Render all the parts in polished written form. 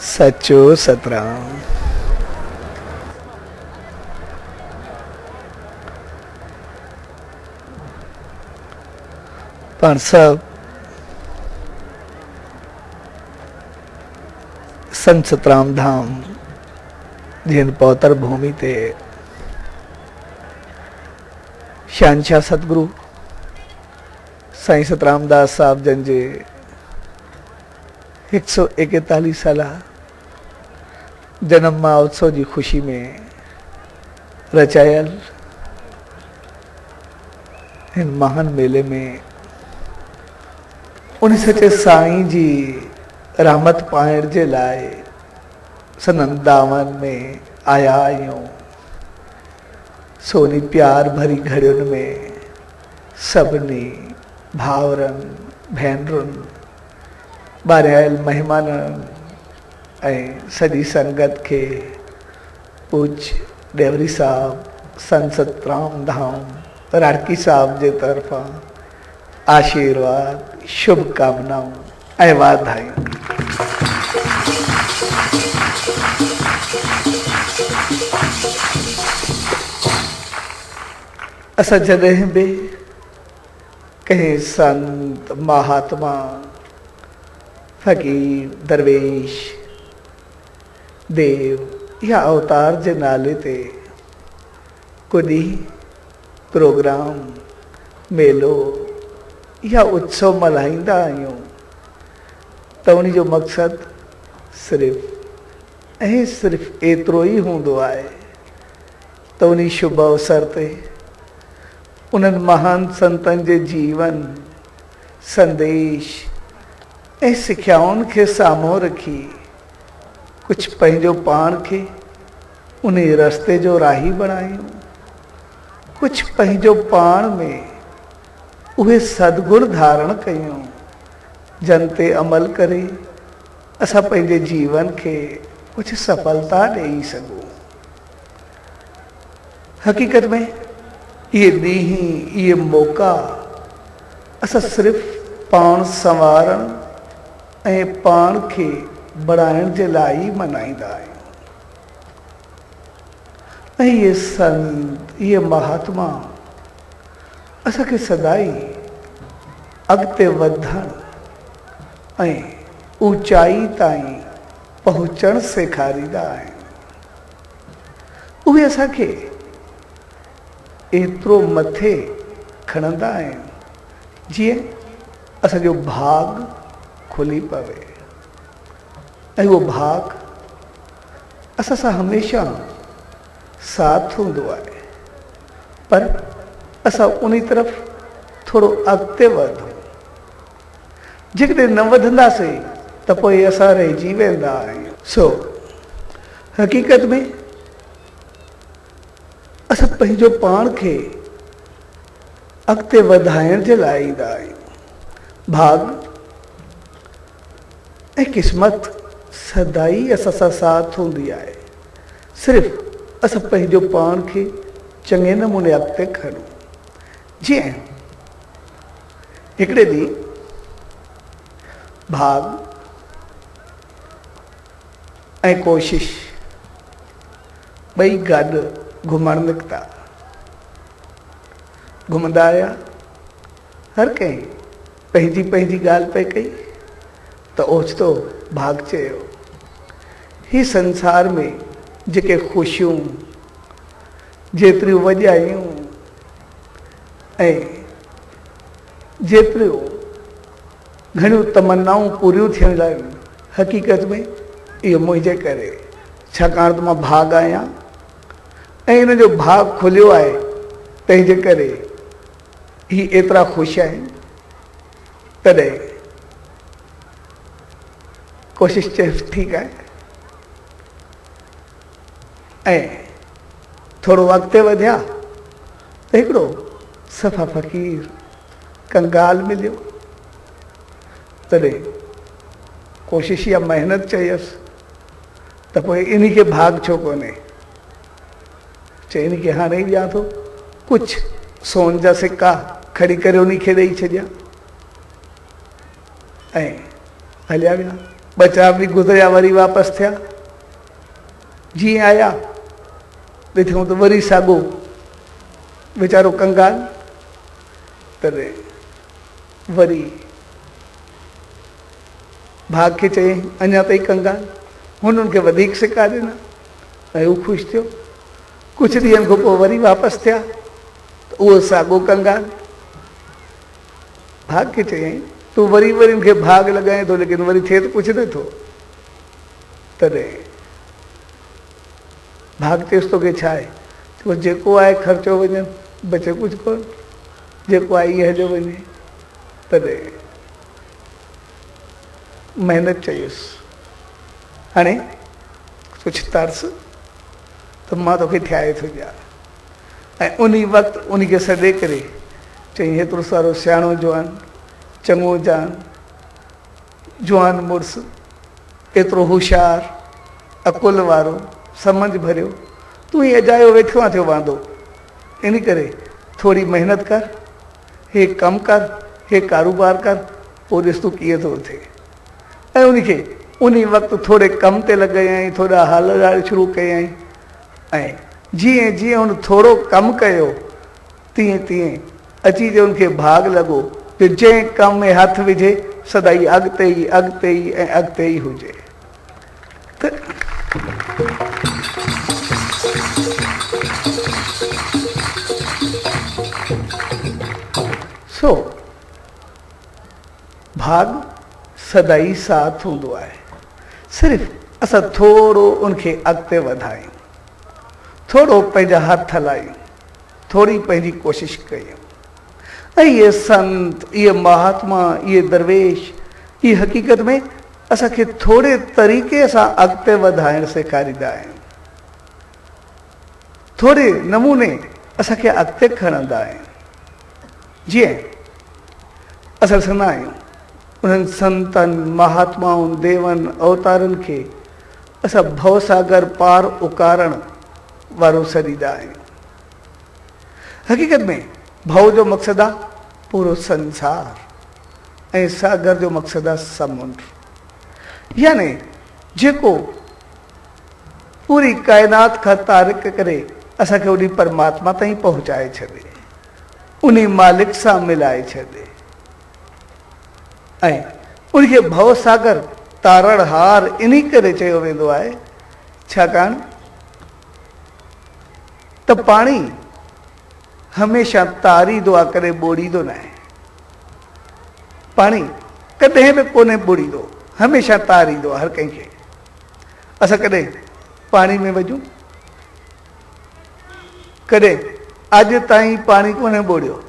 सचो सतराम। पण सब संत सतराम धाम जिन पौतर भूमि ते शहंशाह सतगुरु साईं सतराम दास साहब जन जे 141 साला जन्म महोत्सव की खुशी में रचायल इन महान मेले में उन सचे साईं जी रहमत पाइण जे लाए सनंदावन में आया आहियूं। सोनी प्यार भरी घड़ियुनि में सभिनी भावरनि भेनरुनि ॿारियल महिमाननि ऐं सॼी संगत के पूज्य देवरी साहब संत सतराम धाम राड़की साहब जे तरफा आशीर्वाद शुभकामनाऊं ऐं वाधायूं। असां जॾहिं बि कंहिं संत महात्मा फकीर दरवेश देव या अवतार जे नाले ते कुॾी प्रोग्राम मेलो या उत्सव मल्हाईंदा आहियूं त उन जो मक़सदु सिर्फ़ एतिरो ई हूंदो आहे त उन शुभ अवसर ते उन्हनि महान संतनि जे जीवन संदेश ऐं सिख्याउनि खे साम्हूं रखी कुझु पंहिंजो पाण खे उन रस्ते जो राही बणायूं, कुझु पंहिंजो पाण में उहे सदगुण धारण कयूं जन ते अमल करे असां पंहिंजे जीवन खे कुझु सफलता ॾेई सघूं। हक़ीक़त में इहे ॾींहं इहे मौक़ा असां सिर्फ़ु पाण संवारण ऐं पाण खे बढ़ाइण जे लाइ ई मल्हाईंदा आहियूं। ऐं इहे संत इहे महात्मा असांखे सदाई अॻिते वधण ऐं ऊचाई ताईं पहुचणु सेखारींदा आहिनि। उहे असांखे एतिरो मथे खणंदा आहिनि जीअं असांजो भाग खुली पवे ऐं उहो भाग असां सां हमेशह साथ हूंदो आहे, पर असां उन तरफ़ थोरो अॻिते वधूं। जेकॾहिं न वधंदासीं त पोइ असां रहिजी वेंदा आहियूं। सो हक़ीक़त में असां पंहिंजो पाण खे अॻिते वधाइण जे लाइ ईंदा आहियूं। भाग ऐं क़िस्मत सदाई असां सां साथ हूंदी आहे, सिर्फ़ु असां पंहिंजो पाण खे चङे नमूने अॻिते खणूं। जीअं हिकिड़े ॾींहुं भाग ऐं कोशिश ॿई गॾु घुमणु निकिता। घुमंदा आया, हर कंहिं पंहिंजी पंहिंजी ॻाल्हि पई कई त ओचितो भाग चयो, ही संसार में जेके ख़ुशियूं जेतिरियूं वॼायूं ऐं जेतिरियूं घणियूं तमन्नाऊं पूरियूं थियण लाइ हक़ीक़त में इहो मुंहिंजे करे, छाकाणि त मां भाग आहियां ऐं इन जो भाग खुलियो आहे, तंहिंजे करे ही एतिरा ख़ुशि आहिनि। तॾहिं कोशिश चए ठीकु आहे ऐं थोरो अॻिते वधिया त हिकिड़ो सफ़ा फ़क़ीर कंगाल मिलियो। तॾहिं कोशिश या महिनत चयसि त पोइ इन खे भाग छो कोन्हे। चई इन खे हाणे ई ॾियां थो, कुझु सोन जा सिक्का खणी करे उन खे ॾेई छॾिया ऐं हलिया विया। बचा भी गुज़रिया वरी वापसि थिया। जीअं आया ॾिठूं त वरी साॻो वीचारो कंगाल। तॾहिं वरी भाग खे चयईं अञा ताईं कंगाल। हुननि खे वधीक सिका ॾिना ऐं हू ख़ुशि थियो। कुझु ॾींहंनि खां पोइ वरी वापसि थिया त उहो साॻो कंगाल। भाग खे चयईं तूं वरी वरी मूंखे भाग लॻाए थो लेकिन वरी थिए त कुझु नथो। तॾहिं भाग चयुसि तोखे छा आहे? तो जेको आहे ख़र्चो वञे बचे कुझु कोन, जेको आहे इहे हलियो वञे। तॾहिं महिनत चयुसि हाणे कुझु तरस त मां तोखे ठाहे थो ॾियां। ऐं उन वक़्तु उन खे सॾे करे चई हेतिरो सारो सियाणो जवान, चङो जान, जवान मुड़ुसु, एतिरो होशियारु, अकुल वारो, सम्झ भरियो, तूं ही अजायो वेठो आहे थियो वांदो। इन करे थोरी महिनत कर, हे कमु कर, हे कारोबार कर, पोइ ॾिस तूं कीअं थो थिए। ऐं उनखे उन वक़्तु थोरे कम ते लॻायईं, थोरा हाल ॻाल्हि शुरू कयईं। ऐं जीअं जीअं उन थोरो कमु कयो तीअं तीअं अची जो उनखे भाग लॻो जो जंहिं कम में हथु विझे सदाई अॻिते ई अॻिते ई ऐं अॻिते ई हुजे। त सो भाग सदाई साथ हूंदो आहे। सिर्फ़ु असां थोरो उनखे अॻिते वधायूं, थोरो पंहिंजा हथ हलायूं, थोरी पंहिंजी कोशिशि कयूं। ऐं इहे संत, इहे महात्मा, इहे दरवेश, इहे हक़ीक़त में असांखे थोरे तरीक़े सां अॻिते वधाइणु सेखारींदा आहिनि, थोरे नमूने असांखे अॻिते खणंदा आहिनि। जीअं असां ॾिसंदा आहियूं उन्हनि संतनि, महात्माउनि, देवनि, अवतारनि खे असां भवसागर पार उकारण वारो सॾींदा आहियूं। हक़ीक़त में भव जो मक़सदु आहे पूरो संसार ऐं सागर जो मक़सदु आहे समुंड। यानी जेको पूरी काइनात खां तारिक करे असांखे उन परमात्मा ताईं पहुचाए छॾे, उन मालिक सां मिलाए छॾे ऐं उनखे भवसागर तारणहार इन करे चयो वेंदो आहे छाकाणि त पाणी हमेशह तारींदो आहे, कॾहिं ॿोड़ींदो न आहे। पाणी कॾहिं बि कोन्हे ॿोड़ींदो, हमेशह तारींदो आहे हर कंहिंखे। असां कॾहिं पाणी में वञूं, कॾहिं अॼु ताईं पाणी कोन्हे ॿोड़ियो।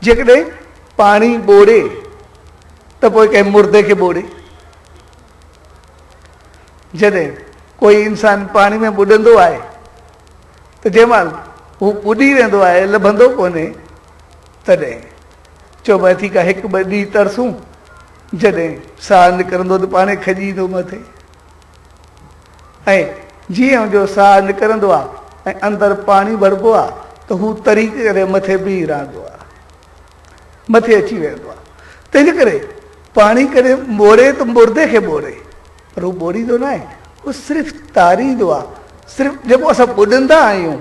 जेकॾहिं पाणी ॿोड़े त पोइ कंहिं मुर्दे खे ॿोड़े। जॾहिं कोई इंसान पाणी में ॿुॾंदो आहे त जंहिंमहिल हू ॿुॾी वेंदो आहे, लभंदो कोन्हे, तॾहिं चइबो ठीकु आहे हिकु ॿ ॾींहं तरसूं, जॾहिं साहु निकिरंदो त पाणी खॼी ईंदो मथे। ऐं जीअं जो साहु निकिरंदो आहे ऐं अंदरि पाणी भरिबो आहे त हू तरी करे मथे बीह रहंदो आहे, मथे अची वेंदो आहे। तंहिंजे करे पाणी कॾहिं ॿोड़े त मुर्दे खे ॿोड़े, पर हू ॿोड़ींदो न आहे, हू सिर्फ़ु तारींदो आहे। सिर्फ़ु जेको असां ॿुॾंदा आहियूं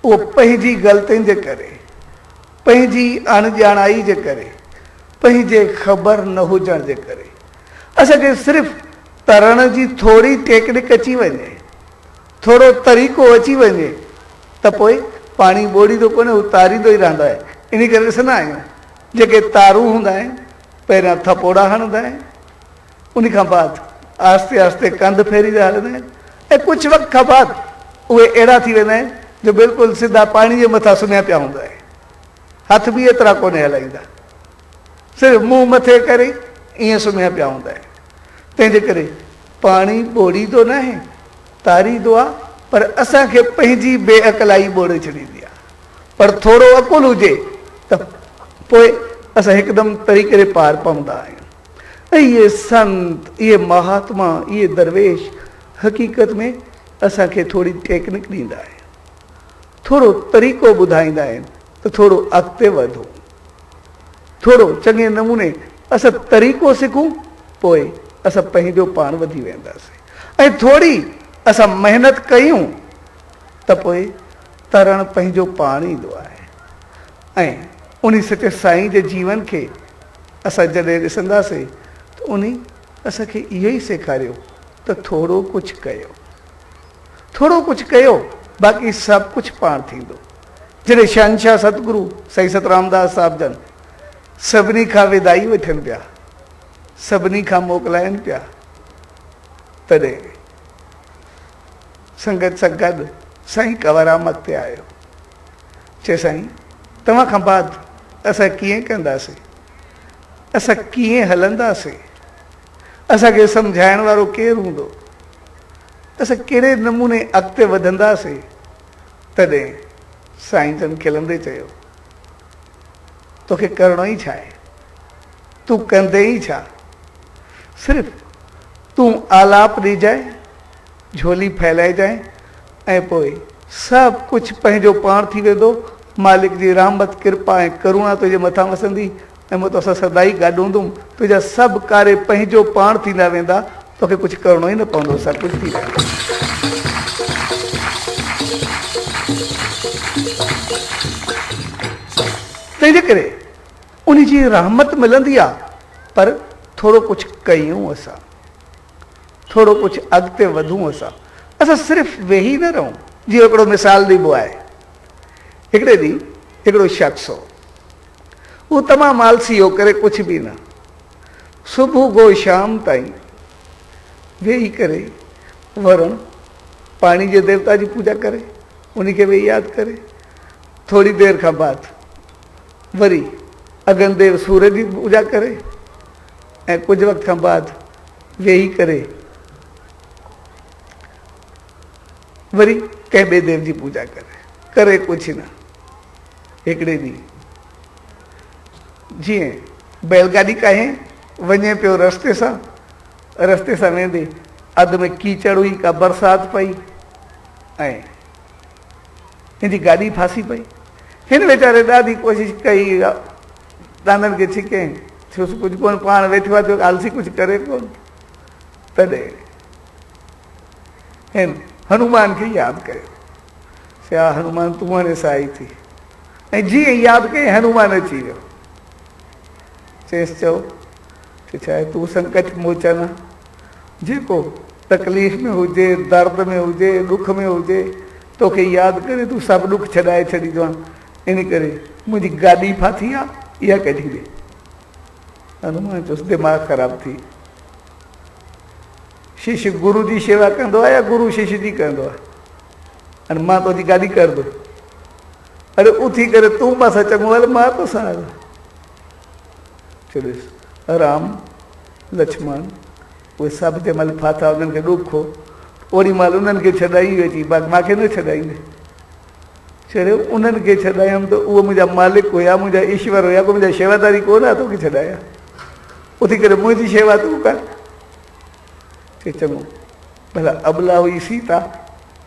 उहो पंहिंजी ग़लतियुनि जे करे, पंहिंजी अणॼाणाई जे करे, पंहिंजे ख़बर न हुजण जे करे। असांखे सिर्फ़ु तरण जी थोरी टेक्निक अची वञे, थोरो तरीक़ो अची वञे त पोइ पाणी ॿोड़ींदो कोन्हे, हू तारींदो ई रहंदो आहे। इन करे ॾिसंदा आहियूं जेके तारूं हूंदा आहिनि पहिरियां थपोड़ा हणंदा आहिनि, उन खां बाद आहिस्ते आहिस्ते कंध फेरींदा हलंदा आहिनि ऐं कुझु वक़्त खां बाद उहे अहिड़ा थी वेंदा आहिनि जो बिल्कुलु सिधा पाणी जे मथां सुम्हिया पिया हूंदा आहिनि। हथ बि एतिरा कोन्हे हलाईंदा, सिर्फ़ु मुंहुं मथे करे ईअं सुम्हिया पिया हूंदा आहिनि। तंहिंजे करे पाणी ॿोड़ींदो न आहे, तारींदो आहे, पर असांखे पंहिंजी बेअक़लाई ॿोड़े छॾींदी आहे। पर थोरो अकुल हुजे त पोइ असां हिकदमि तरीक़े पार पवंदा आहियूं। ऐं इहे संत, इहे महात्मा, इहे दरवेश हक़ीक़त में असांखे थोरी टेक्निक ॾींदा आहिनि, थोरो तरीक़ो ॿुधाईंदा आहिनि त थोरो अॻिते वधो, थोरो चङे नमूने असां तरीक़ो सिखूं, पोइ असां पंहिंजो पाण वधी वेंदासीं। ऐं थोरी असां महिनत कयूं त पोइ तरण पंहिंजो पाण ईंदो आहे। ऐं उन सचे साईं जे जीवन खे असां जॾहिं ॾिसंदासीं त उन असांखे इहो ई सेखारियो त थोरो कुझु कयो, थोरो कुझु कयो, बाक़ी सभु कुझु पाण थींदो। जॾहिं शहंशाह सतगुरु साईं सतरामदास साहिब जन सभिनी खां विदाई वठनि पिया, सभिनी खां मोकिलाइनि पिया, तॾहिं संगत सां गॾु साईं कंवरामत ते आयो। चए साईं तव्हां खां बाद असां कीअं कंदासीं, असां कीअं हलंदासीं, असांखे सम्झाइण वारो केरु हूंदो, असां कहिड़े नमूने अॻिते वधंदासीं। तॾहिं साईं जन खिलंदे चयो, तोखे करिणो ई छा आहे, तूं कंदे ई छा, सिर्फ़ु तूं आलाप ॾिजाए, झोली फैलाइजाए ऐं पोइ सभु कुझु पंहिंजो पाण थी वेंदो। मालिक जी रहमत कृपा ऐं करुणा तुंहिंजे मथां वसंदी ऐं मां तोसां सदाई गॾु तुंहिंजा सभु कार्य पंहिंजो पाण थींदा वेंदा, तोखे कुझु करिणो ई न पवंदो, सभु कुझु थी वेंदो। तंहिंजे करे उन जी रहमत मिलंदी आहे, पर थोरो कुझु कयूं असां, थोरो कुझु अॻिते वधूं असां सिर्फ़ु वेही न रहूं। जीअं हिकिड़ो मिसाल ॾिबो आहे, हिकिड़े ॾींहुं हिकिड़ो शख़्स हो, उहो तमामु आलसी हो, करे कुझु बि न, सुबुह खां शाम ताईं वेही करे वरुण पाणी जे देवता जी पूजा करे, उनखे वेही यादि करे, थोरी देरि खां बाद वरी अगनदेव सूरज जी पूजा करे, ऐं कुझु वक़्त खां बाद वेही करे वरी कंहिं ॿिए देव जी पूजा करे कुझु न। हिकिड़े ॾींहुं जीअं बैलगाॾी काहे वञे पियो रस्ते सां वेंदे अधु में कीचड़ हुई, का बरसाति पई ऐं हिनजी गाॾी फासी पई। हिन वीचारे ॾाढी कोशिशि कई, दाननि खे छिकईं, छो कुझु कोन, पाण वेठो आहे त आलसी कुझु करे कोन। तॾहिं हिन हनुमान खे यादि कयो, छा हनुमान तूं हाणे साई थी, ऐं जीअं यादि कई हनुमान अची वियो। चएसि चओ छा आहे, तूं संकट मोचन, जेको तकलीफ़ में हुजे, दर्द में हुजे, ॾुख में हुजे, तोखे यादि करे तूं सभु ॾुख छॾाए छॾींदो आहे। इन करे मुंहिंजी गाॾी फाथी आहे, इहा कढी ॾे। हनुमान चयोसि दिमाग़ ख़राबु थी, शिष्य गुरू जी शेवा कंदो आहे या गुरू शिष्य जी कंदो आहे, हाणे मां तुंहिंजी गाॾी करंदो, अरे उथी करे तूं मां सां चङो हल, मां तोसां हल। चयोसि राम लक्ष्मण उहे सभु जंहिं महिल फाथा उन्हनि खे ॾुख हो, ओड़ी महिल उन्हनि खे छॾाई अची, मूंखे न छॾाईंदे। चयो उन्हनि खे छॾायमि त उहो मुंहिंजा मालिक हुया, मुंहिंजा ईश्वर हुया, को मुंहिंजा शेवादारी कोन आहे, तोखे छॾाया, उथी करे मुंहिंजी शेवा तूं कर। चए चङो, भला अबला हुई सीता,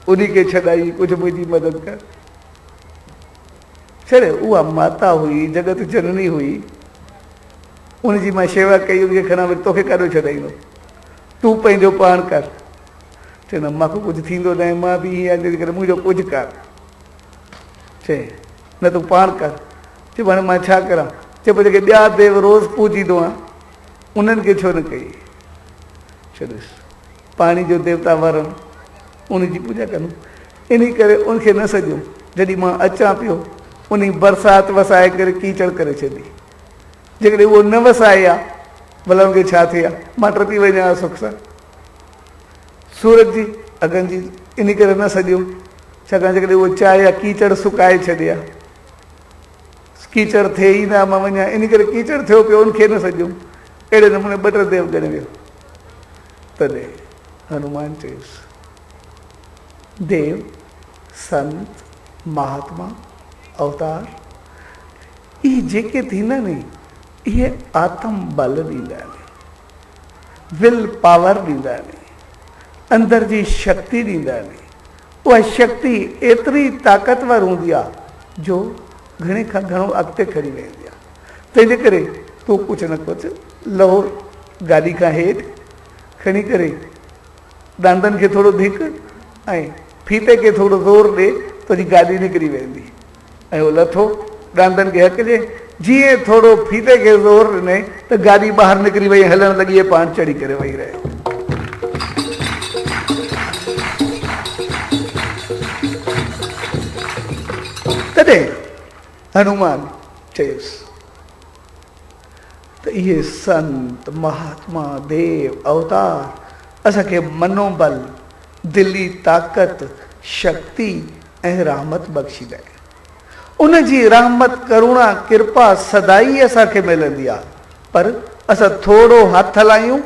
उन खे छॾाई, कुझु मुंहिंजी मदद कर। छॾे उहा माता हुई, जगत जननी हुई, उनजी मां शेवा कई, उनखे खणा वरी तोखे काॾो छॾाईंदो, तूं पंहिंजो पाण कर। चए न मूंखे कुझु थींदो न आहे, मां बि हीअं आहे, करे मुंहिंजो कुझु कर। चए न तूं पाण कर। चए हाणे मां छा करां? चए पोइ जेके ॿिया देव रोज़ु पूजींदो आहियां उन्हनि खे छो न कई? छॾियोसि पाणी जो देवता वरुण, उनजी पूजा कंदुमि। इन करे उनखे न सॼो, जॾहिं मां अचां पियो उन बरसाति वसाए करे कीचड़ करे छॾी। जेकॾहिं उहो न वसाए आहे भला उनखे छा थिए आहे, मां टपी वञा सुख सां। सूरज जी अगन जी इन करे न सॼियो, छाकाणि जेकॾहिं उहो चाहे आहे कीचड़ सुकाए छॾे आहे, कीचड़ थिए ई न मां वञा, इन करे कीचड़ थियो पियो, उनखे न सॼियो। अहिड़े नमूने ॿ टे देव ॻणे वियो। तॾहिं हनुमान चयुसि देव संत महात्मा अवतार इहे जेके थींदा आहिनि इहे आत्म बल ॾींदा आहिनि, विल पावर ॾींदा आहिनि, अंदर जी शक्ति ॾींदा आहिनि। उहा शक्ति एतिरी ताक़तवर हूंदी आहे जो घणे खां घणो अॻिते खणी वेंदी आहे। तंहिंजे करे तूं कुझु न कुझु लहो गाॾी खां हेठि खणी करे ॾंदनि खे थोरो धिक ऐं फीते खे थोरो ज़ोर ॾे तुंहिंजी गाॾी निकिरी वेंदी ऐं उहो लथो ॾंदनि खे हकिजे जीअं थोरो फीते खे ज़ोर ॾिने त गाॾी ॿाहिरि निकिरी वई हलणु लॻी ऐं पाण चढ़ी करे वेही रहियो तॾहिं हनुमान चयुसि त इहे संत महात्मा देव अवतार असांखे मनोबल दिली ताक़त शक्ति ऐं रहमत बख़्शींदा आहिनि उनजी रहमत करुणा कृपा सदाई असांखे मिलंदी आहे पर असां थोरो हथु हलायूं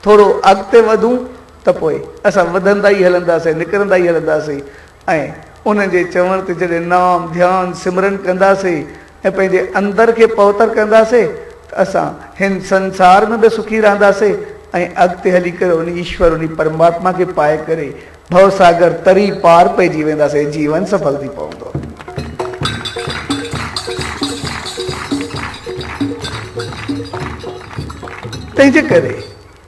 थोरो अॻिते वधूं त पोइ असां वधंदा ई हलंदासीं निकिरंदा ई हलंदासीं ऐं उन्हनि जे चवण ते जॾहिं नाम ध्यानु सिमरन कंदासीं ऐं पंहिंजे अंदरि खे पवित्र कंदासीं त असां हिन संसार में बि सुखी रहंदासीं ऐं अॻिते हली करे उन ईश्वर उन परमात्मा खे पाए करे भवसागर तरी पार पइजी वेंदासीं जीवन सफल थी पवंदो तंहिंजे करे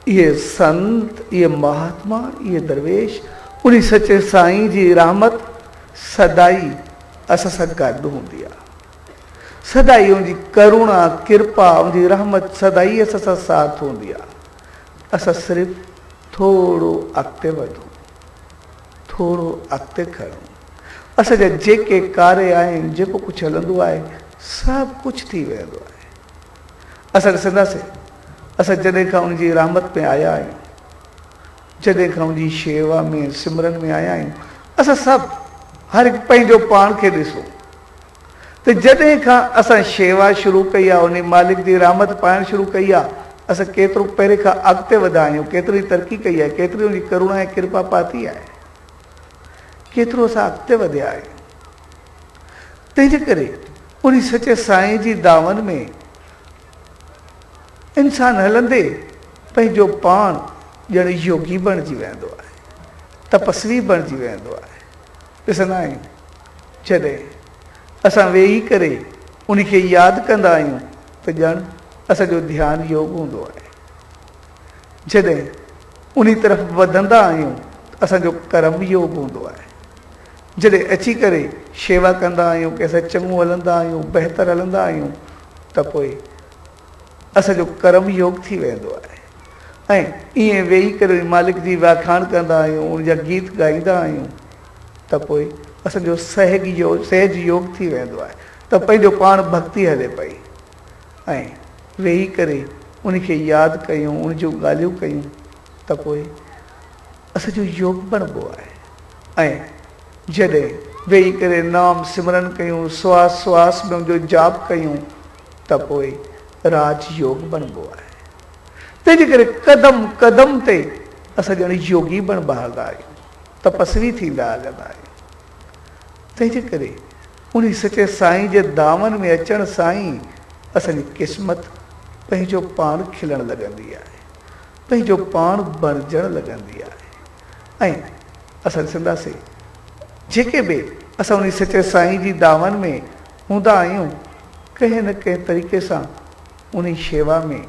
इहे संत इहे महात्मा इहे दरवेश उन सचे साईं जी रहमत सदाई असां सां गॾु हूंदी आहे सदाई उनजी करुणा कृपा उनजी रहमत सदाई असां सां साथ हूंदी आहे असां सिर्फ़ु थोरो अॻिते वधूं थोरो अॻिते खणूं असांजा जेके कार्य आहिनि जेको कुझु हलंदो आहे सभु कुझु थी वेंदो आहे असां ॾिसंदासीं असां जॾहिं खां उनजी रहमत में आया आहियूं जॾहिं खां उनजी शेवा में सिमरन में आया आहियूं असां सभु हर हिकु पंहिंजो पाण खे ॾिसो त जॾहिं खां असां शेवा शुरू कई आहे उन मालिक जी रहमत पाइणु शुरू कई आहे असां केतिरो पहिरें खां अॻिते वधा आहियूं केतिरी तरक़ी कई आहे केतिरी उनजी करुणा ऐं कृपा पाती आहे केतिरो असां अॻिते वधिया आहियूं तंहिंजे करे उन सचे साईं जी दावनि में इंसानु हलंदे पंहिंजो पाण ॼण योगी बणिजी वेंदो आहे तपस्वी बणिजी वेंदो आहे ॾिसंदा आहियूं जॾहिं असां वेही करे उनखे यादि कंदा आहियूं त ॼण असांजो ध्यानु योग हूंदो आहे जॾहिं उन तरफ़ वधंदा आहियूं असांजो कर्म योग हूंदो आहे जॾहिं अची करे शेवा कंदा आहियूं कंहिंसां चङो हलंदा आहियूं बहितर हलंदा आहियूं त पोइ असांजो कर्म योग थी वेंदो आहे ऐं ईअं वेही करे मालिक जी व्याख्यान कंदा आहियूं उनजा गीत ॻाईंदा आहियूं त पोइ असांजो सहज योग थी वेंदो आहे त पंहिंजो पाण भक्ति हले पई ऐं वेही करे उनखे यादि कयूं उन जूं ॻाल्हियूं कयूं त पोइ असांजो योग बणिबो आहे ऐं जॾहिं वेही करे नाम सिमरन कयूं श्वास श्वास में उनजो जाप कयूं त पोइ राजयोग बणिबो आहे तंहिंजे करे क़दम क़दम ते असां ॼण योगी बणिबा हलंदा आहियूं तपस्वी थींदा हलंदा आहियूं तंहिंजे करे उन सचे साईं जे दामन में अचण साईं असांजी क़िस्मत पंहिंजो पाण खिलणु लॻंदी आहे पंहिंजो पाण बणजणु लॻंदी आहे ऐं असां ॾिसंदासीं जेके बि असां उन सचे साईं जी दामन में हूंदा आहियूं कंहिं न कंहिं तरीक़े सां उन शेवा में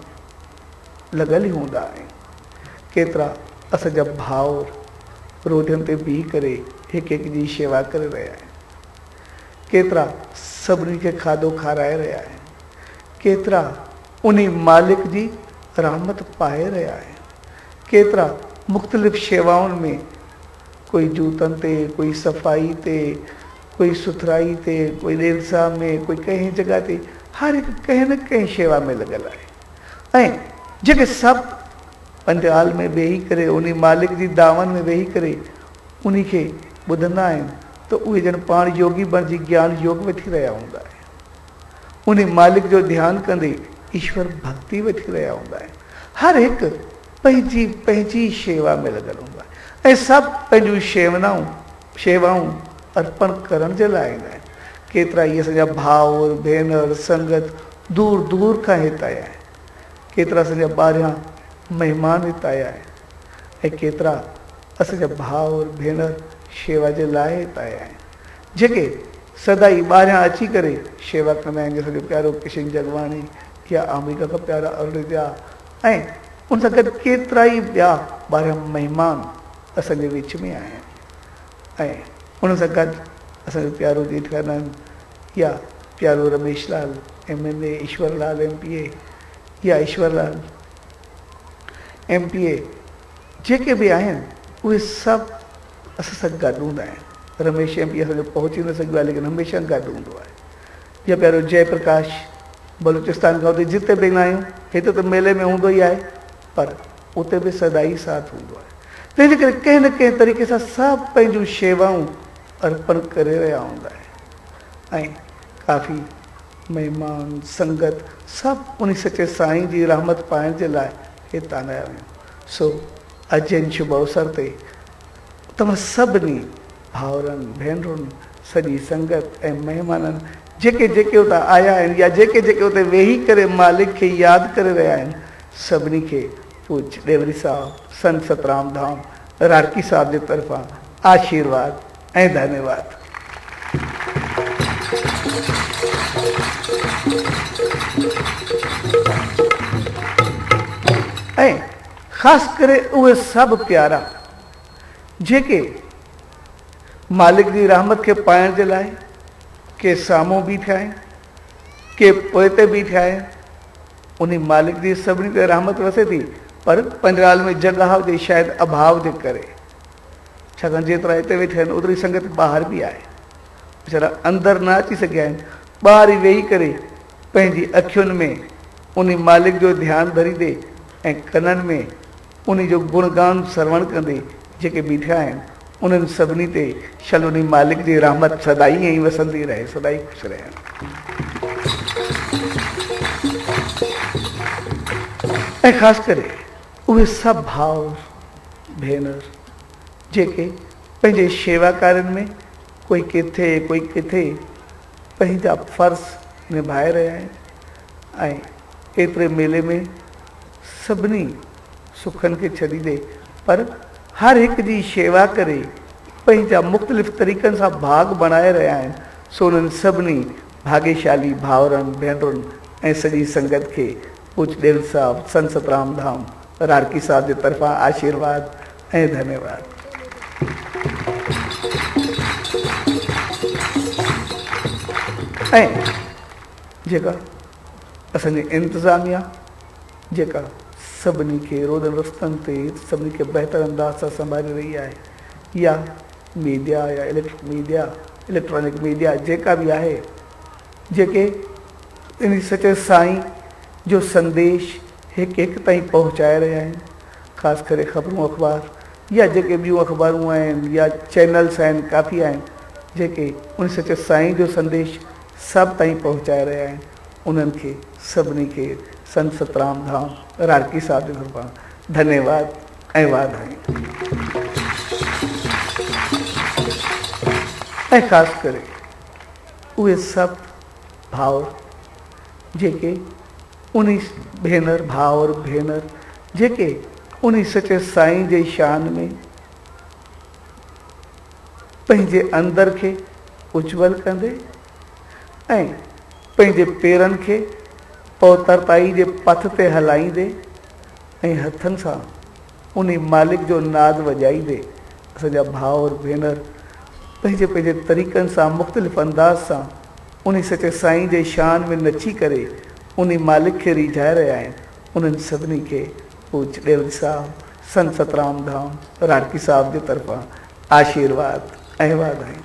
लॻल ई हूंदा आहियूं केतिरा असांजा भाउर रोडनि ते बीह करे हिक हिक जी शेवा करे रहिया आहिनि केतिरा सभिनी खे खाधो खाराए रहिया आहिनि केतिरा उन मालिक जी रहमत पाए रहिया आहिनि केतिरा मुख़्तलिफ़ शेवाउनि में कोई जूतनि ते कोई सफ़ाई ते कोई सुथराई ते कोई देवसा में कोई कंहिं जॻह ते हर हिकु कंहिं न कंहिं शेवा में लॻल आहे ऐं जेके सभु पंडाल में वेही करे उन मालिक जी दावनि में वेही करे उन खे ॿुधंदा आहिनि त उहे ॼण पाण योगी बणिजी ज्ञान योग वठी रहिया हूंदा आहिनि उन मालिक जो ध्यानु कंदे ईश्वर भक्ति वठी रहिया हूंदा आहिनि हर हिकु पंहिंजी पंहिंजी शेवा में लॻल हूंदो आहे ऐं सभु पंहिंजूं शेवाऊं अर्पण करण जे लाइ ईंदा आहिनि केतिरा इहे असांजा भाउर भेनर संगत दूर दूर खां हिते आया आहिनि केतिरा असांजा ॿाहिरियां महिमान हिते आया आहिनि ऐं केतिरा असांजा भाउर भेनर शेवा जे लाइ हिते आया आहिनि जेके सदाई ॿाहिरियां अची करे शेवा कंदा आहिनि असांजो प्यारो किशन जगवाणी या अमेरिका खां प्यारा अरुणजा ऐं उन सां गॾु केतिरा ई ॿिया 12 महिमान असांजे विच में आहिनि ऐं उन सां गॾु असांजो प्यारो जेठानानी या प्यारो रमेश लाल MLA, ईश्वरलाल MPA या ईश्वरलाल MPA जेके बि आहिनि उहे सभु असां सां गॾु हूंदा आहिनि। रमेश MPA असांजो पहुची न सघियो आहे लेकिन हमेशह गॾु हूंदो आहे। या प्यारो जयप्रकाश बलूचिस्तान खां उते जिते बि न आहियूं, हिते त मेले में हूंदो ई आहे पर उते बि सदाई साथ हूंदो आहे। तंहिंजे करे कंहिं न कंहिं तरीक़े सां सभु पंहिंजूं शेवाऊं अर्पण करे रहिया हूंदा आहिनि ऐं काफ़ी महिमान संगत सभु उन सचे साईं जी रहमत पाइण जे लाइ हितां आया आहियूं। सो अॼु जे शुभ अवसर ते तव्हां सभिनी भाउरनि भेनरुनि सॼी संगत ऐं महिमाननि जेके जेके उतां आया आहिनि या जेके जेके उते वेही करे मालिक खे यादि करे रहिया आहिनि, सभिनी खे पूज डेवरी साहब संत सतराम धाम रारकी साहब जे तरफ़ां आशीर्वाद ऐं धन्यवाद। ऐं ख़ासि करे उहे सभु प्यारा जेके मालिक जी रहमत खे पाइण जे लाइ के साम्हूं बीठा आहिनि, के पोइ ते बीठा आहिनि। उन मालिक जी सभिनी ते रहमत वसे थी पर पंजराल में जॻह जे शायदि अभाव जे करे, छाकाणि जेतिरा हिते वेठा आहिनि ओतिरी संगत ॿाहिरि बि आहे, वीचारा अंदरि न अची सघिया आहिनि, ॿाहिरि ई वेही करे पंहिंजी अखियुनि में उन मालिक जो ध्यानु धरी दे ऐं कननि में उन जो गुणगान श्रवण कंदे जेके बीठा आहिनि उन्हनि सभिनी ते शल उन मालिक जी रहमत सदाई ईअं ई वसंदी रहे, सदाई ख़ुशि रहनि। ऐं ख़ासि करे उहे सभु भाउ भेनर जेके पंहिंजे शेवा कार्यनि में कोई किथे पंहिंजा फ़र्ज़ निभाए रहिया आहिनि ऐं एतिरे मेले में सभिनी सुखनि खे छॾींदे पर हर हिक जी शेवा करे पंहिंजा मुख़्तलिफ़ तरीक़नि सां भाग बणाए रहिया आहिनि। सो उन्हनि सभिनी भाग्यशाली भाउरनि भेनरुनि ऐं सॼी संगत खे पूज डेल साहब संत सतराम धाम रारकी साहब जे तरफ़ां आशीर्वाद ऐं धन्यवाद। ऐं जेका असांजी इंतिज़ामिया जेका सभिनी खे रोडनि रस्तनि ते सभिनी खे बहितर अंदाज़ सां संभाले रही आहे या मीडिया या इलेक्ट्रॉनिक मीडिया जेका बि आहे, जेके इन सचे साईं जो संदेश हिकु हिकु ताईं पहुचाए रहिया आहिनि। ख़ासि करे ख़बरूं अख़बार या जेके ॿियूं अख़बारूं आहिनि या चैनल्स आहिनि, काफ़ी आहिनि जेके उन सचे साईं जो संदेश सभु ताईं पहुचाए रहिया आहिनि। उन्हनि खे सभिनी खे संत सतराम धाम रारकी साहब जे तरफ़ां धन्यवाद ऐं वाधायूं। ऐं ख़ासि करे उहे सभु भाउर जेके उन भेनर भाउर भेनर जेके उन सचे साईं जे शान में पंहिंजे अंदर खे उज्जवल कंदे ऐं पंहिंजे पेरनि खे पौतरताई जे पथ ते हलाईंदे ऐं हथनि सां उन मालिक जो नाद वॼाईंदे असांजा भाउर भेनर पंहिंजे पंहिंजे तरीक़नि सां मुख़्तलिफ़ अंदाज़ सां उन सचे साईं जे शान में नची करे उन मालिक खे रिझाए रहिया आहिनि। उन्हनि सभिनी खे पूज डेवरी साहब संत सतराम धाम रारकी साहब जे तरफ़ां आशीर्वाद ऐं वाधायूं।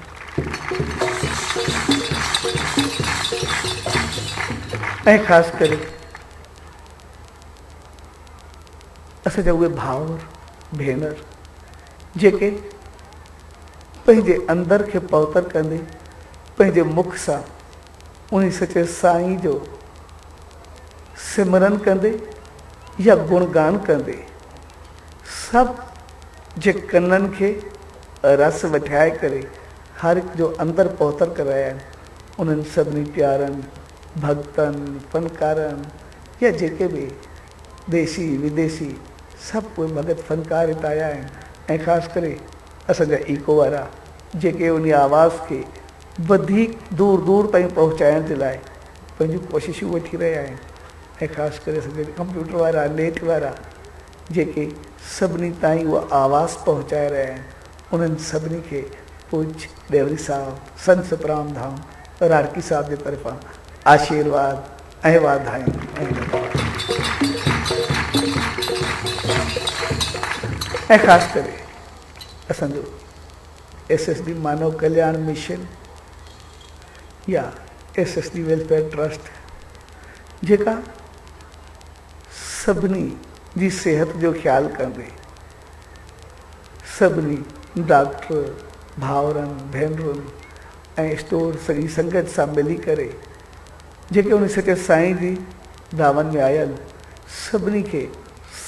ऐं ख़ासि करे असांजा उहे भाउर भेनर जेके पंहिंजे अंदर खे पवित्र कंदे पंहिंजे मुख सां उन सचे साईं जो सिमरन कंदे या गुणगान कंदे सभु जे कननि खे रस वठाए करे हर हिकु जो अंदर पवित्र कराया आहिनि। उन्हनि सभिनी प्यारनि भक्तनि फ़नकारनि या जेके बि देसी विदेशी सभु उहे भगत फ़नकार हिते आया आहिनि। ऐं ख़ासि करे असांजा इको वारा जेके उन आवाज़ खे वधीक दूर दूर ताईं पहुचाइण जे लाइ पंहिंजूं कोशिशूं वठी रहिया आहिनि। ऐं ख़ासि करे असांजे कंप्यूटर वारा नेट वारा जेके सभिनी ताईं उहा आवाज़ पहुचाए रहिया आहिनि, उन्हनि सभिनी खे पूज डेवरी साहब, संत सतराम धाम, राड़की साहब जे तरफ़ां आशीर्वाद ऐं वाधायूं ऐं ख़ासि करे असांजो SSD मानव कल्याण मिशन या SSD वेलफेयर ट्रस्ट जेका सभिनी जी सेहत जो ख़्यालु कंदे, सभिनी डॉक्टर भाउरनि भेनरुनि ऐं स्टोर सॼी संगत सां मिली करे जेके उन सचे साईं जी धामनि में आयल सभिनी खे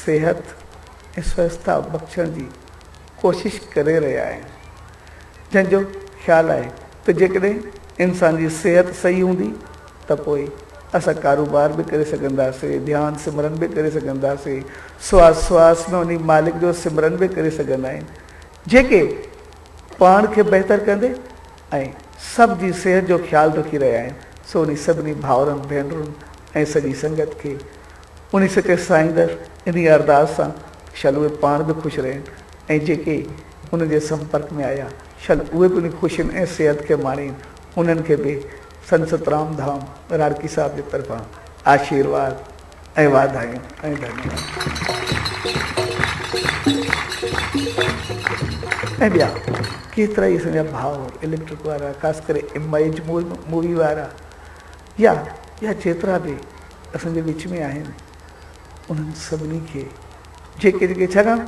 सेहत ऐं स्वस्थता बख़्शण जी कोशिश करे रहिया आहिनि, जंहिंजो ख़्यालु आहे त जेकॾहिं इंसान जी सिहत सही हूंदी त पोइ असां कारोबार बि करे सघंदासीं, ध्यानु सिमरन बि करे सघंदासीं, श्वास श्वास में उन मालिक जो सिमरन बि करे सघंदा आहिनि, जेके पाण खे बहितर कंदे ऐं सभ जी सिहत जो ख़्यालु रखी रहिया आहिनि। सो उन सभिनी भाउरनि भेनरुनि ऐं सॼी संगत खे उन सचे साईं दर इन अरदास सां शल उहे पाण बि ख़ुशि रहनि ऐं जेके उन जे संपर्क में आया शल उहे बि उन ख़ुशियुनि ऐं सिहत खे माणीनि, उन्हनि खे बि संत सतराम धाम राड़की साहब जे तरफ़ां आशीर्वाद ऐं वाधायूं ऐं धन्यवाद। ऐं ॿिया केतिरा ई असांजा भाउ इलेक्ट्रिक वारा, ख़ासि करे इमेज मूवी वारा या जेतिरा बि असांजे विच में आहिनि, उन्हनि सभिनी खे जेके जेके छाकाणि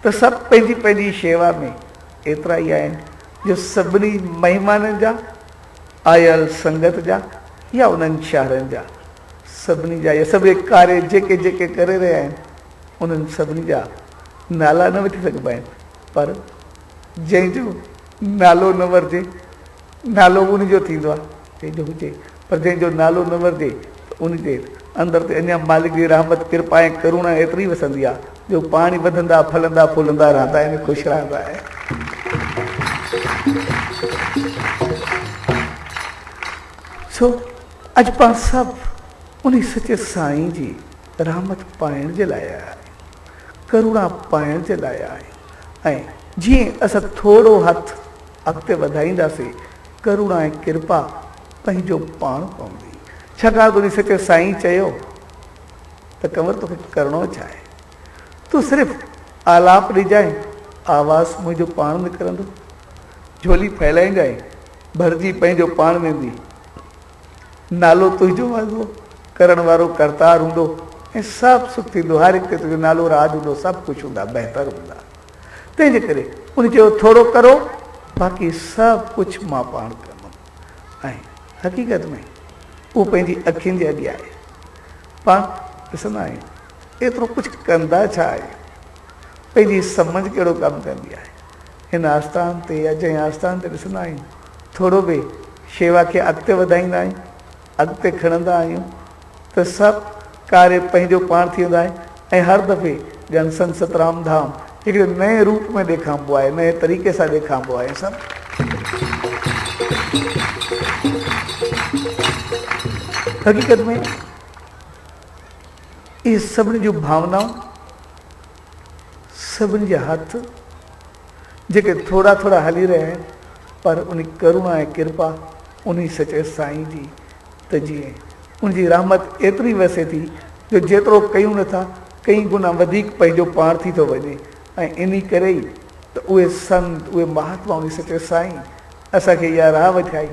त सभु पंहिंजी पंहिंजी शेवा में एतिरा ई आहिनि जो सभिनी महिमाननि जा, आयल संगत जा या उन्हनि शहरनि जा सभिनी जा या सभु कार्य जेके जेके करे रहिया आहिनि, उन्हनि सभिनी जा नाला न वठी सघिबा आहिनि, पर जंहिंजो नालो न वरिजे, नालो उनजो थींदो आहे जंहिंजो हुजे, पर जंहिंजो नालो न वरिजे त उनजे अंदरि ते अञा मालिक जी रहमत कृपा ऐं करुणा एतिरी वसंदी आहे जो पाणी वधंदा फलंदा फूलंदा रहंदा आहिनि, ख़ुशि रहंदा आहिनि। सो अॼु पाण सभु उन सचे साईं जी रहमत पाइण जे लाइ आया आहियूं, करुणा पाइण जे लाइ आया आहियूं। ऐं जीअं असां थोरो हथु अॻिते वधाईंदासीं, करुणा ऐं कृपा पंहिंजो पाण पवंदी, छाकाणि त उन सचे साईं चयो त कंवर तोखे करिणो छा आहे, तूं सिर्फ़ु आलाप ॾिजांइ, आवाज़ मुंहिंजो पाण निकिरंदो, झोली फैलाईंजांइ, भरिजी पंहिंजो पाण वेंदी, नालो तुंहिंजो हूंदो, करण वारो करतार हूंदो ऐं सभु सुख थींदो, हर हिकु ते तुंहिंजो नालो राज हूंदो, सभु कुझु हूंदा, बहितर हूंदा। तंहिंजे करे उन चयो थोरो करो, बाक़ी सभु कुझु मां पाण कंदुमि। ऐं हक़ीक़त में उहो पंहिंजी अखियुनि जे अॻियां आहे, पाण ॾिसंदा आहियूं एतिरो कुझु कंदा छा आहे, पंहिंजी सम्झ कहिड़ो कमु कंदी आहे। हिन आस्थान ते या जंहिं आस्थान ते ॾिसंदा आहियूं, थोरो बि शेवा खे अॻिते वधाईंदा आहियूं, अॻिते खणंदा आहियूं त सभु कार्य पंहिंजो पाण थी वेंदा आहिनि। ऐं हर दफ़े ॼण संत सतराम धाम हिकिड़े नए रूप में ॾेखारिबो आहे, नए तरीक़े सां ॾेखारिबो आहे। सभु हक़ीक़त में इहे सभिनी जूं भावनाऊं, सभिनी जा हथ जेके थोरा थोरा हली रहिया आहिनि, पर उन करुणा ऐं कृपा उन सचे साईं जी त जीअं उनजी रहमत एतिरी वसे थी जो जेतिरो कयूं नथा कई गुना वधीक पंहिंजो पाण थी थो वञे। ऐं इन करे ई त उहे संत, उहे महात्मा, उन सचे साईं असांखे इहा राह वठाई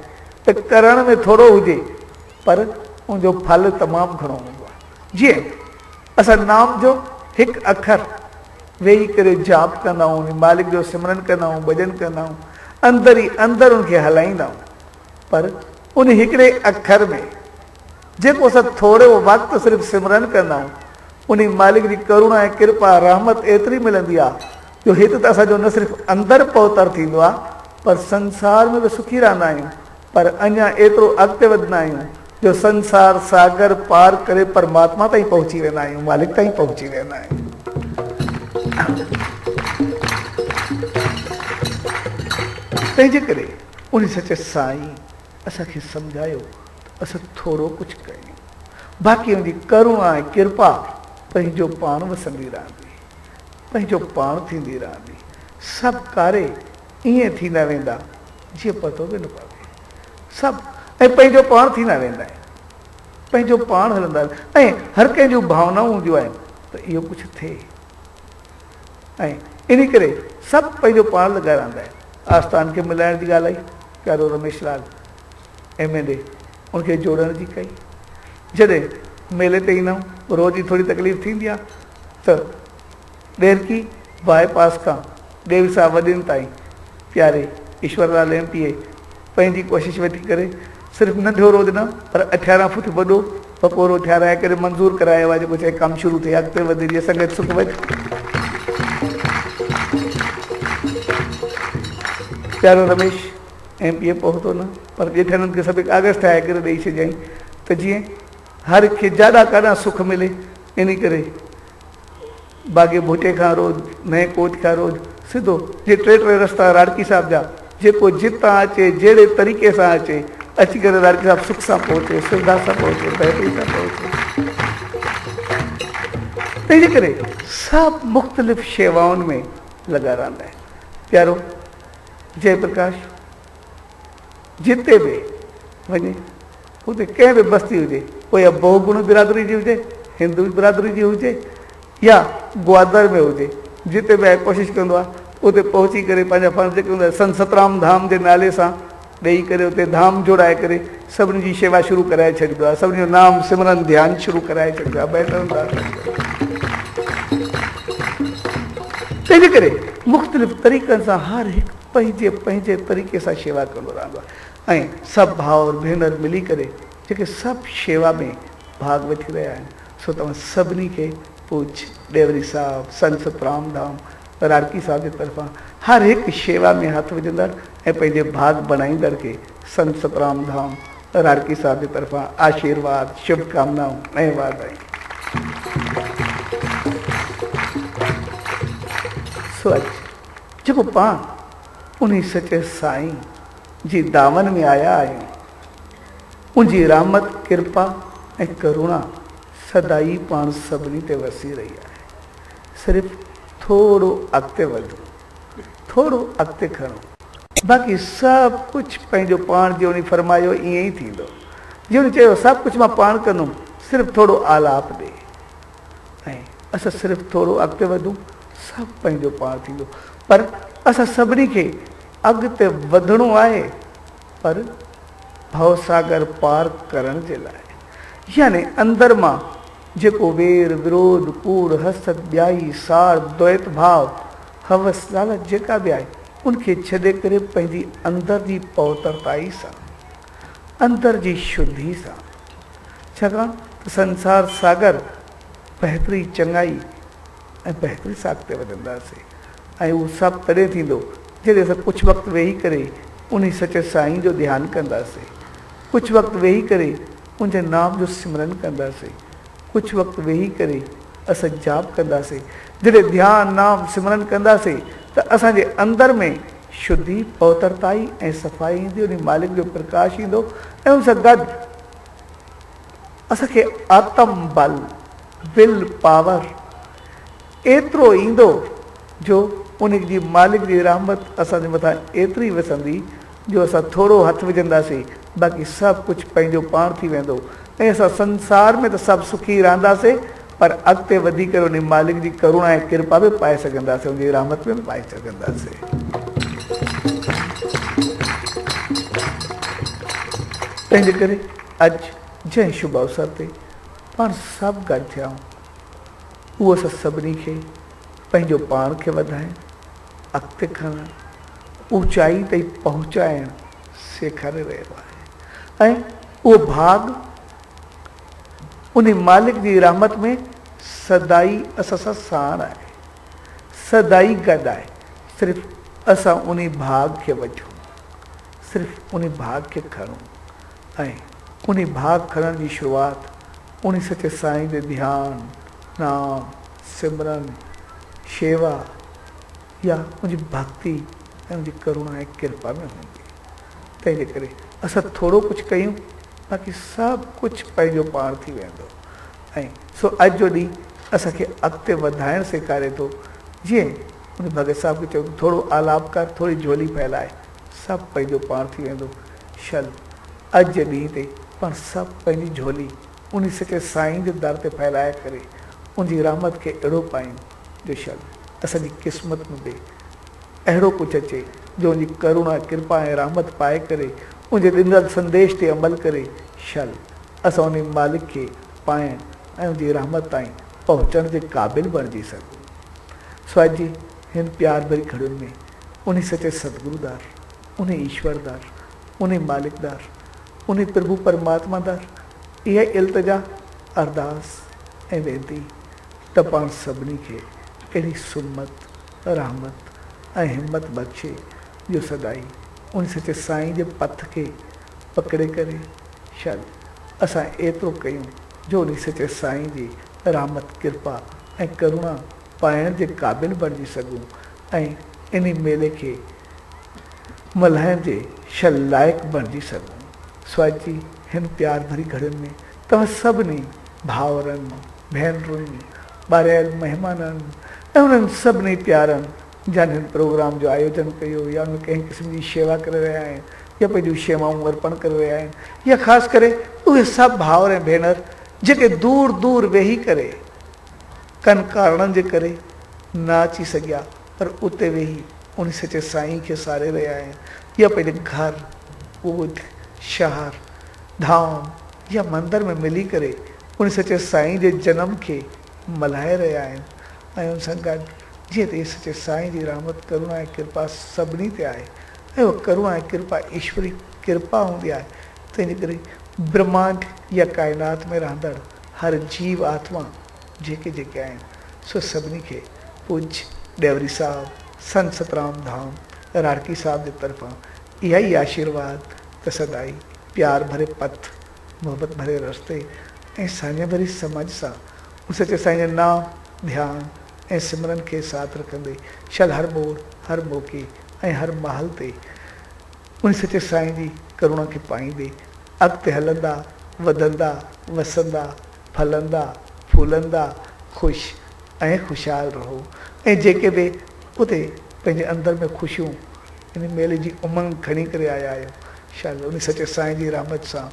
त करण में थोरो हुजे पर उनजो फल तमामु घणो हूंदो आहे। जीअं असां नाम जो हिकु अखर वेही करे जाप कंदा आहियूं, मालिक जो सिमरन कंदा आहियूं, भॼन कंदा आहियूं, अंदरि ई अंदरि उनखे हलाईंदा आहियूं, पर उन हिकिड़े अखर में जेको असां थोरो वक़्तु सिर्फ़ु सिमरन कंदा आहियूं, उन मालिक जी करुणा ऐं कृपा रहमत एतिरी मिलंदी आहे जो हिते त असांजो न सिर्फ़ु अंदरि पहुतर थींदो आहे, पर संसार में बि सुखी रहंदा आहियूं, पर अञा एतिरो अॻिते वधंदा आहियूं जो संसार सागर पार करे परमात्मा ताईं पहुची वेंदा आहियूं, मालिक ताईं पहुची वेंदा आहियूं। तंहिंजे करे उन सचे साईं असांखे सम्झायो त असां थोरो कुझु कयूं, बाक़ी उनजी करुणा ऐं कृपा पंहिंजो पाण वसंदी रहंदी, पंहिंजो पाण थींदी रहंदी। सभु कार्य ईअं थींदा वेंदा जीअं पतो बि न पवे। सभु ऐं पंहिंजो पाण थींदा वेंदा आहिनि, पंहिंजो पाण हलंदा आहिनि। ऐं हर कंहिं जूं भावनाऊं हूंदियूं आहिनि त इहो कुझु थिए, ऐं इन करे सभु पंहिंजो पाण लॻाए रहंदा आहिनि। आस्थान खे मिलाइण जी ॻाल्हि आई, प्यारो रमेश लाल MLA, उनखे जोड़ण जी कई। जॾहिं मेले ते ईंदा आहियूं रोज़ जी थोरी तकलीफ़ थींदी आहे त देरकी बाईपास खां देवी सां वॾियुनि ताईं प्यारे ईश्वरलाल MPA पंहिंजी कोशिशि वेठी करे सिर्फ़ु नंढो रोड न पर 18 फुट वॾो पकोरो ठाराए करे मंज़ूर करायो आहे, जेको चए कमु शुरू थिए, अॻिते वधी जीअं संगत सुख वधे। प्यारो रमेश MPA पहुतो न, पर ॼेठनि खे सभु कागज़ ठाहे करे ॾेई छॾियईं त जीअं हर खे जाॾा काॾा सुख मिले। इन करे बागे भोटे खां रोज़ नए कोट खां रोज़ सिधो जे टे रस्ता राड़की साहिब जा, जेको जितां अचे जहिड़े तरीक़े सां अचे अची करे राड़की साहिब सुख सां पहुचे, सुविधा सां पहुचे, बहितरी सां पहुचे। तंहिंजे करे सभु मुख़्तलिफ़ शेवाउनि में लॻा रहंदा आहिनि। प्यारो जयप्रकाश जिते बि वञे हुते कंहिं बि बस्ती हुजे, पोइ बहुगुण बिरादरी जी हुजे, हिंदू बिरादरी जी हुजे या ग्वादर में हुजे, जिते बि कोशिशि कंदो आहे उते पहुची करे पंहिंजा फर्ज़ जेके हूंदा संत सतराम धाम जे नाले सां ॾेई करे उते धाम जोड़ाए करे सभिनी जी शेवा शुरू कराए छॾींदो आहे, सभिनी जो नाम सिमरन ध्यानु शुरू कराए छॾींदो आहे। तंहिंजे करे मुख़्तलिफ़ तरीक़नि सां हर हिकु पंहिंजे पंहिंजे तरीक़े सां शेवा कंदो रहंदो आहे। ऐं सभु भाउर भेनर मिली करे जेके सभु शेवा में भाग वठी रहिया आहिनि, सो तव्हां सभिनी खे पूज डेवरी साहिब, संत सतराम धाम, राड़की साहिब जे तरफ़ां हर हिकु शेवा में हथ विझंदड़ ऐं पंहिंजे भाग बणाईंदड़ खे संत सतराम धाम, राड़की साहिब जे तरफ़ां आशीर्वाद, शुभकामनाऊं ऐं वाधायूं। सो अॼु जेको पाण उन सचे साईं जी दामन में आया आहियूं, उनजी रहमत, कृपा ऐं करुणा सदाई पाण सभिनी ते वसी रही आहे। सिर्फ़ु थोरो अॻिते वधो, थोरो अॻिते खणो, बाक़ी सभु कुझु पंहिंजो पाण जीअं उन फरमायो ईअं ई थींदो। जीअं उन चयो सभु कुझु मां पाण कंदुमि, सिर्फ़ु थोरो आलाप ॾे ऐं असां सिर्फ़ु थोरो अॻिते वधूं, सभु पंहिंजो पाण थींदो। पर असां सभिनी खे अॻिते वधिणो आहे, पर भवसागर पार करण जे लाइ, यानी अंदरि मां जेको वेर, विरोध, कूड़, हसद, ॿियाई, साड़, द्वैत भाव, हवस, लालच जेका बि आहे उनखे छॾे करे पंहिंजी अंदरि जी पवित्रताई सां, अंदरि जी शुद्धि सां, छाकाणि त संसार सागर बहितरी चङाई ऐं बहितरी सां अॻिते वधंदासीं। ऐं उहो सभु तॾहिं थींदो जॾहिं असां कुझु वक़्तु वेही करे उन सचे साईं जो ध्यानु कंदासीं, कुझु वक़्तु वेही करे उनजे नाम जो सिमरन कंदासीं, कुझु वक़्तु वेही करे असां जाप कंदासीं। जॾहिं ध्यानु, नाम, सिमरन कंदासीं त असांजे अंदरि में शुद्धि, पवित्रताई ऐं सफ़ाई ईंदी, उन मालिक जो प्रकाश ईंदो ऐं उन सां गॾु असांखे आत्म बल, विल पावर एतिरो ईंदो जो उन जी मालिक जी रहमत असांजे मथां एतिरी वसंदी जो असां थोरो हथु विझंदासीं, बाक़ी सभु कुझु पंहिंजो पाण थी वेंदो ऐं असां संसार में त सभु सुखी रहंदासीं, पर अॻिते वधी करे उन मालिक जी करुणा ऐं कृपा बि पाए सघंदासीं, उनजी रहमत में बि पाए सघंदासीं। तंहिंजे करे अॼु जंहिं शुभ अवसर ते पाण सभु गॾु थिया आहियूं, उहो असां सभिनी खे पंहिंजो पाण खे वधाइण, अॻिते खणण, ऊचाई ताईं पहुचाइण सेखारे रहियो आहे। ऐं उहो भाग उन मालिक जी रहमत में सदाई असां सां साण आहे, सदाई गॾु आहे। सिर्फ़ु असां उन भाग खे वठूं, सिर्फ़ु उन भाग खे खणूं ऐं उन भाग खणण जी शुरूआति उन सचे साईं जे ध्यानु, नाम, सिमरन, शेवा या उनजी भक्ति ऐं उनजी करुणा ऐं कृपा में हूंदी। तंहिंजे करे असां थोरो कुझु कयूं, बाक़ी सभु कुझु पंहिंजो पाण थी वेंदो। ऐं सो अॼु जो ॾींहुं असांखे अॻिते वधाइण सेखारे थो। जीअं उन भगत साहिब खे चयो थोरो आलाप कर, थोरी झोली फैलाए, सभु पंहिंजो पाण थी वेंदो। शल अॼु जे ॾींहं ते पाण सभु पंहिंजी झोली उन सचे साईं जे दर ते फैलाए करे उनजी रहमत खे अहिड़ो पायूं जो शल असांजी क़िस्मत में बि अहिड़ो कुझु अचे जो उनजी करुणा कृपा ऐं रहमत पाए करे उनजे ॾिनल संदेश ते अमल करे शल असां उन मालिक खे पाइण ऐं उनजी रहमत ताईं पहुचण जे क़ाबिल बणिजी सघूं। स्वामी जी हिन प्यार भरी घड़ियुनि में उन सचे सतगुरुदार, उन ईश्वरदार, उन मालिकदार, उन प्रभु परमात्मा दार इहा इल्तिजा अरदास ऐं वेनती त पाण सभिनी खे अहिड़ी सुमत, रहमत ऐं हिम्मत बख़्शे जो सदाई उन सचे साईं जे पथ खे पकड़े करे शल असां एतिरो कयूं जो उन सचे साईं जी रहमत कृपा ऐं करुणा पाइण जे क़ाबिल बणिजी सघूं ऐं इन मेले खे मल्हाइण जे शल लाइक़ु बणिजी सघूं। स्वामी जी हिन प्यार भरी घड़ियुनि में तव्हां सभिनी भाउरनि, भेनरुनि, ॿारियल महिमाननि ऐं उन्हनि सभिनी प्यारनि जन हिन प्रोग्राम जो आयोजन कयो या उन कंहिं क़िस्म जी शेवा करे रहिया आहिनि या पंहिंजूं शेवाऊं अर्पण करे रहिया आहिनि या ख़ासि करे उहे सभु भाउर ऐं भेनर जेके दूर दूर वेही करे कनि कारणनि जे करे न अची सघिया पर उते वेही उन सचे साईं खे सारे रहिया आहिनि या पंहिंजे घर, ॿोॾ, शहर, धाम या मंदर में मिली करे उन सचे साईं जे जनम खे मल्हाए रहिया आहिनि ऐं उन सां गॾु जीअं त इहे सचे साईं जी रहमत करुणा ऐं कृपा सभिनी ते आहे ऐं उहा करुणा ऐं कृपा ईश्वरी कृपा हूंदी आहे। तंहिंजे करे ब्रह्मांड या काइनात में रहंदड़ हर जीव आत्मा जेके जेके आहिनि सो सभिनी खे पूज्य डेवरी साहब, संत सतराम धाम, राड़की साहब जे तरफ़ां इहा ई आशीर्वाद त सदाई प्यार भरे पथ, मोहबत भरे रस्ते ऐं सान्य भरी समझ सां उन सचे साईं जो नाम, ध्यान ऐं सिमरन खे साथ रखंदे शल हर मोड़, हर मौक़े ऐं हर महल ते उन सचे साईं जी करुणा खे पाईंदे अॻिते हलंदा, वधंदा, वसंदा, फलंदा, फूलंदा, ख़ुशि ऐं ख़ुशहाल रहो ऐं जेके बि उते पंहिंजे अंदरि में ख़ुशियूं इन मेले जी उमंग खणी करे आया आहियो शायदि उन सचे साईं जी रहमत सां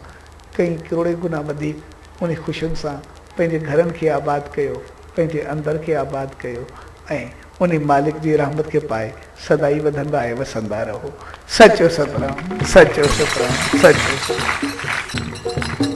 कई करोड़े गुना वधीक उन ख़ुशियुनि सां पंहिंजे घरनि खे आबाद कयो, पंहिंजे अंदरि खे आबाद कयो ऐं उन मालिक जी रहमत खे पाए सदाई वधंदा ऐं वसंदा रहो। सचो सतराम, सचो सतराम, सचो सतराम।